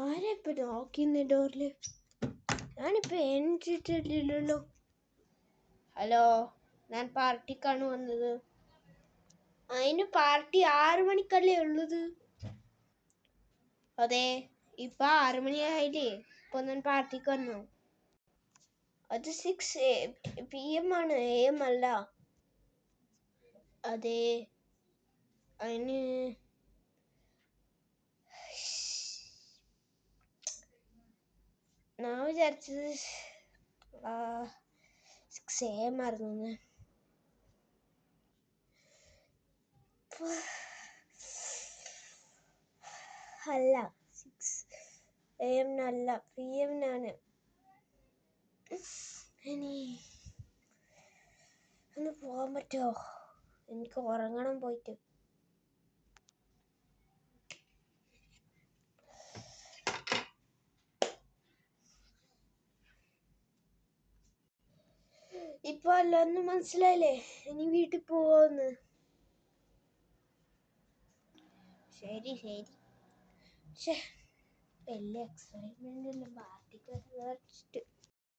ആരാ ഇപ്പൊ നോക്കിന്ന ഡോറില്? ഞാനിപ്പോ എണീറ്റിട്ടില്ലല്ലോ. ഹലോ, ഞാൻ പാർട്ടിക്കാണ് വന്നത്. അതിന് പാർട്ടി 6 മണിക്കല്ലേ ഉള്ളത്? അതെ, ഇപ്പൊ 6 മണിയായില്ലേ. ഇപ്പൊ ഞാൻ പാർട്ടിക്ക് വന്നു. അത് 6 PM ആണ്, AM അല്ല. അതെ, അതിന് ഞാൻ വിചാരിച്ചത് 6 AM ആയിരുന്നു. അല്ല, 6 AM അല്ല, PM ആണ്. ഇനി ഒന്ന് പോകാൻ പറ്റുമോ? എനിക്ക് ഉറങ്ങണം പോയിട്ട്. ഇപ്പൊ അല്ലൊന്നും മനസ്സിലായില്ലേ? ഇനി വീട്ടിൽ പോവാന്ന്. ശരി. വലിയ എക്സൈറ്റ്മെന്റ് പാർട്ടിക്ക്.